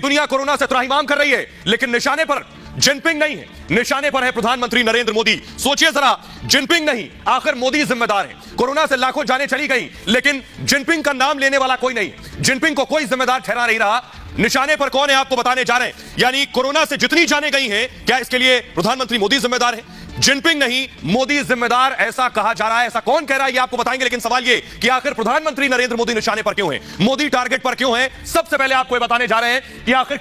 दुनिया कोरोना से त्राहिमाम कर रही है, लेकिन निशाने पर जिनपिंग नहीं है, निशाने पर है प्रधानमंत्री नरेंद्र मोदी। सोचिए जरा, जिनपिंग नहीं, आखिर मोदी जिम्मेदार है। कोरोना से लाखों जानें चली गई, लेकिन जिनपिंग का नाम लेने वाला कोई नहीं, जिनपिंग को कोई जिम्मेदार ठहरा नहीं रहा। निशाने पर कौन है आपको बताने जा रहे हैं। यानी कोरोना से जितनी जानें गई हैं, क्या इसके लिए प्रधानमंत्री मोदी जिम्मेदार है? जिनपिंग नहीं, मोदी जिम्मेदार ऐसा कहा जा रहा है। ऐसा कौन कह रहा है ये आपको बताएंगे, लेकिन सवाल ये कि आखिर प्रधानमंत्री नरेंद्र मोदी निशाने पर क्यों है, मोदी टारगेट पर क्यों है। सबसे पहले आपको ये बताने जा रहे हैं कि आखिर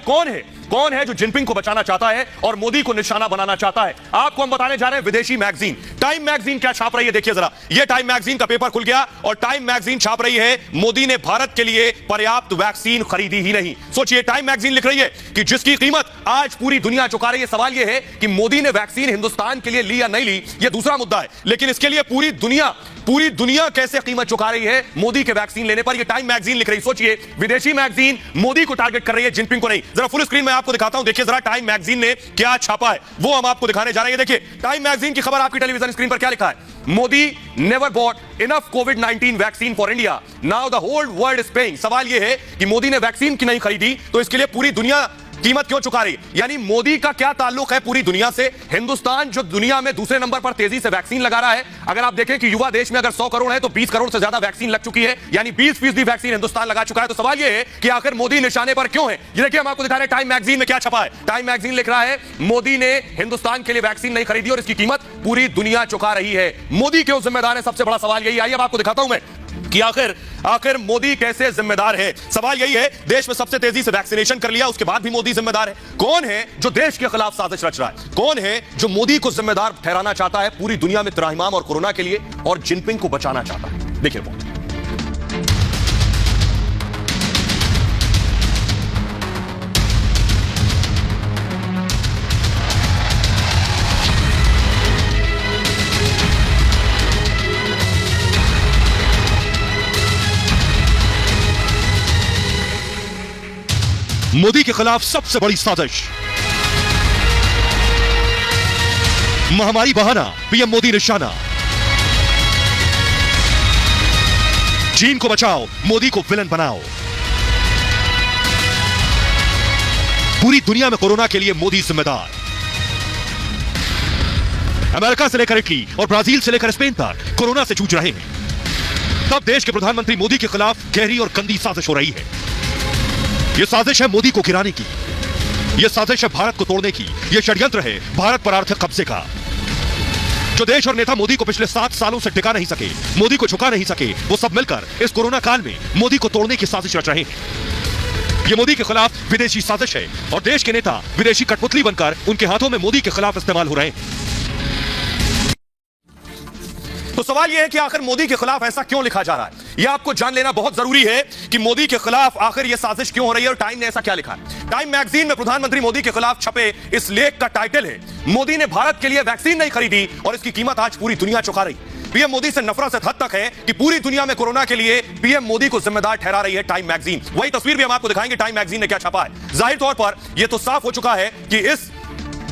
कौन है जो जिनपिंग को बचाना चाहता है और मोदी को निशाना बनाना चाहता है। आपको हम बताने जा रहे हैं विदेशी मैगजीन टाइम मैगजीन क्या छाप रही है। देखिए जरा, ये टाइम मैगजीन का पेपर खुल गया और टाइम मैगजीन छाप रही है मोदी ने भारत के लिए पर्याप्त वैक्सीन खरीदी ही नहीं। सोचिए, टाइम मैगजीन लिख रही है कि जिसकी कीमत आज पूरी दुनिया चुका रही है। सवाल यह है कि मोदी ने वैक्सीन हिंदुस्तान के लिए ली या नहीं ली, यह दूसरा मुद्दा है, लेकिन इसके लिए पूरी दुनिया कैसे कीमत चुका रही है मोदी के वैक्सीन लेने पर, यह टाइम मैगजीन लिख रही है। सोचिए, विदेशी मैगजीन मोदी को टारगेट कर रही है, जिनपिंग को नहीं। जरा फुल स्क्रीन में आपको दिखाता हूं, देखिए जरा टाइम मैगजीन ने क्या छापा है, वो हम आपको दिखाने जा रहे हैं। देखिए टाइम मैगजीन की खबर आपकी टेलीविजन स्क्रीन पर क्या लिखा है। मोदी नेवर बॉट इनफ कोविड-19 vaccine for India, now the whole world is paying. सवाल यह है कि मोदी ने वैक्सीन की नहीं खरीदी तो इसके लिए पूरी दुनिया कीमत क्यों चुका रही? यानी मोदी का क्या ताल्लुक है पूरी दुनिया से? हिंदुस्तान जो दुनिया में दूसरे नंबर पर तेजी से वैक्सीन लगा रहा है, अगर आप देखें कि युवा देश में अगर 100 करोड़ है तो 20 करोड़ से ज्यादा वैक्सीन लग चुकी है, यानी 20% वैक्सीन हिंदुस्तान लगा चुका है। तो सवाल यह है कि आखिर मोदी निशाने पर क्यों है। ये देखिए, हम आपको दिखा रहे हैं टाइम मैगजीन में क्या छपा है। टाइम मैगजीन लिख रहा है मोदी ने हिंदुस्तान के लिए वैक्सीन नहीं खरीदी और इसकी कीमत पूरी दुनिया चुका रही है। मोदी क्यों जिम्मेदार है? सबसे बड़ा सवाल यही। आइए अब आपको दिखाता हूं मैं कि आखिर मोदी कैसे जिम्मेदार है। सवाल यही है, देश में सबसे तेजी से वैक्सीनेशन कर लिया, उसके बाद भी मोदी जिम्मेदार है। कौन है जो देश के खिलाफ साजिश रच रहा है? कौन है जो मोदी को जिम्मेदार ठहराना चाहता है पूरी दुनिया में त्राहिमाम और कोरोना के लिए और जिनपिंग को बचाना चाहता है? देखिए रिपोर्ट। मोदी के खिलाफ सबसे बड़ी साजिश, महामारी बहाना, पीएम मोदी निशाना। चीन को बचाओ, मोदी को विलन बनाओ। पूरी दुनिया में कोरोना के लिए मोदी जिम्मेदार। अमेरिका से लेकर इटली और ब्राजील से लेकर स्पेन तक कोरोना से जूझ रहे हैं। तब देश के प्रधानमंत्री मोदी के खिलाफ गहरी और गंदी साजिश हो रही है। यह साजिश है मोदी को गिराने की, यह साजिश है भारत को तोड़ने की, यह षड्यंत्र है भारत पर आर्थिक कब्जे का। जो देश और नेता मोदी को पिछले 7 सालों से टिका नहीं सके, मोदी को झुका नहीं सके, वो सब मिलकर इस कोरोना काल में मोदी को तोड़ने की साजिश रच रहे हैं। यह मोदी के खिलाफ विदेशी साजिश है और देश के नेता विदेशी कठपुतली बनकर उनके हाथों में मोदी के खिलाफ इस्तेमाल हो रहे हैं। तो सवाल यह है कि आखिर मोदी के खिलाफ ऐसा क्यों लिखा जा रहा है? यह आपको जान लेना बहुत जरूरी है कि मोदी के खिलाफ आखिर यह साजिश क्यों हो रही है और टाइम ने ऐसा क्या लिखा है। टाइम मैगजीन में प्रधानमंत्री मोदी के खिलाफ छपे इस लेख का टाइटल है, मोदी ने भारत के लिए वैक्सीन नहीं खरीदी और इसकी कीमत आज पूरी दुनिया चुका रही। पीएम मोदी से नफरत से हद तक है कि पूरी दुनिया में कोरोना के लिए पीएम मोदी को जिम्मेदार ठहरा रही है टाइम मैगजीन। वही तस्वीर भी हम आपको दिखाएंगे टाइम मैगजीन ने क्या छपा है। जाहिर तौर पर यह तो साफ हो चुका है कि इस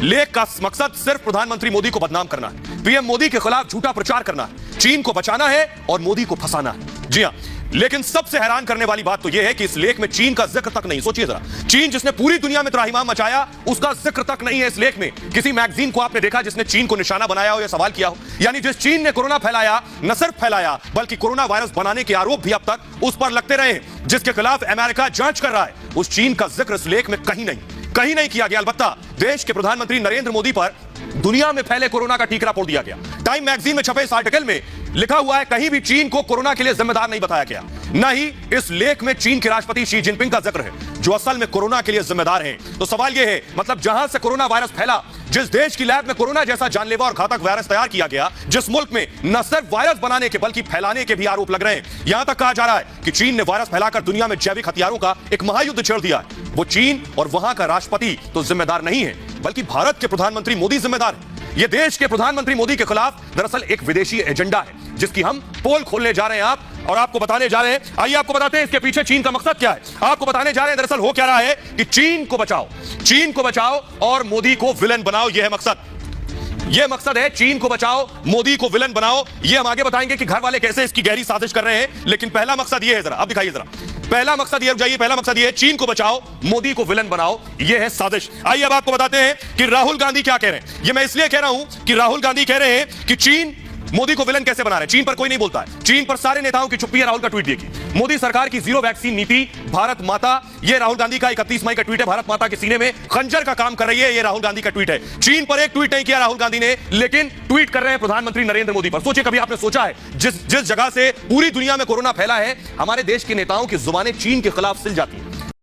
लेख का मकसद सिर्फ प्रधानमंत्री मोदी को बदनाम करना है, पीएम मोदी के खिलाफ झूठा प्रचार करना है, चीन को बचाना है और मोदी को फंसाना है। जी हां, लेकिन सबसे हैरान करने वाली बात तो यह है कि इस लेख में चीन का जिक्र तक नहीं। सोचिए जरा, चीन जिसने पूरी दुनिया में त्राहिमाम मचाया, उसका जिक्र तक नहीं है इस लेख में। किसी मैगजीन को आपने देखा जिसने चीन को निशाना बनाया हो या सवाल किया हो? यानी जिस चीन ने कोरोना फैलाया, न सिर्फ फैलाया बल्कि कोरोना वायरस बनाने के आरोप भी अब तक उस पर लगते रहे, जिसके खिलाफ अमेरिका जांच कर रहा है, उस चीन का जिक्र इस लेख में कहीं नहीं किया गया। अलबत्ता देश के प्रधानमंत्री नरेंद्र मोदी पर दुनिया में फैले कोरोना का टीकरा फोड़ दिया गया। टाइम मैगजीन में छपे इस आर्टिकल में लिखा हुआ है, कहीं भी चीन को कोरोना के लिए जिम्मेदार नहीं बताया गया। न ही इस लेख में चीन के राष्ट्रपति शी जिनपिंग का जिक्र है, जो असल में कोरोना के लिए जिम्मेदार हैं। तो सवाल यह है, मतलब जहां से कोरोना वायरस फैला, जिस देश की लैब में कोरोना जैसा जानलेवा और घातक वायरस तैयार किया गया, जिस मुल्क में न सिर्फ वायरस बनाने के बल्कि फैलाने के भी आरोप लग रहे हैं, यहां तक कहा जा रहा है कि चीन ने वायरस फैलाकर दुनिया में जैविक हथियारों का एक महायुद्ध छेड़ दिया है। वो चीन और वहां का राष्ट्रपति तो जिम्मेदार नहीं है, बल्कि भारत के प्रधानमंत्री मोदी जिम्मेदार है। यह देश के प्रधानमंत्री मोदी के खिलाफ दरअसल एक विदेशी एजेंडा है, जिसकी हम पोल खोलने जा रहे हैं आप और आपको बताने जा रहे हैं। आइए आपको बताते हैं इसके पीछे चीन का मकसद क्या है। आपको बताने जा रहे हैं दरअसल हो क्या रहा है कि चीन को बचाओ और मोदी को विलेन बनाओ, यह है मकसद। यह मकसद है, चीन को बचाओ, मोदी को विलन बनाओ। यह हम आगे बताएंगे कि घर वाले कैसे इसकी गहरी साजिश कर रहे हैं, लेकिन पहला मकसद यह है, जरा अब दिखाइए जरा, पहला मकसद यह, जाइए, पहला मकसद यह है, चीन को बचाओ, मोदी को विलन बनाओ। यह है साजिश। आइए अब आपको बताते हैं कि राहुल गांधी क्या कह रहे हैं। यह मैं इसलिए कह रहा हूं कि राहुल गांधी कह रहे हैं कि चीन मोदी को विलन कैसे बना रहे हैं। चीन पर कोई नहीं बोलता है, चीन पर सारे नेताओं की चुप्पी है। राहुल का ट्वीट देखिए, मोदी सरकार की जीरो वैक्सीन नीति, भारत माता, यह राहुल गांधी का 31 मई का ट्वीट है। भारत माता के सीने में खंजर का काम कर रही है, यह राहुल गांधी का ट्वीट है। चीन पर एक ट्वीट नहीं किया राहुल गांधी ने, लेकिन ट्वीट कर रहे हैं प्रधानमंत्री नरेंद्र मोदी पर। सोचिए, कभी आपने सोचा है जिस जगह से पूरी दुनिया में कोरोना फैला है, हमारे देश के नेताओं की जुबानें चीन के खिलाफ सिल जाती हैं।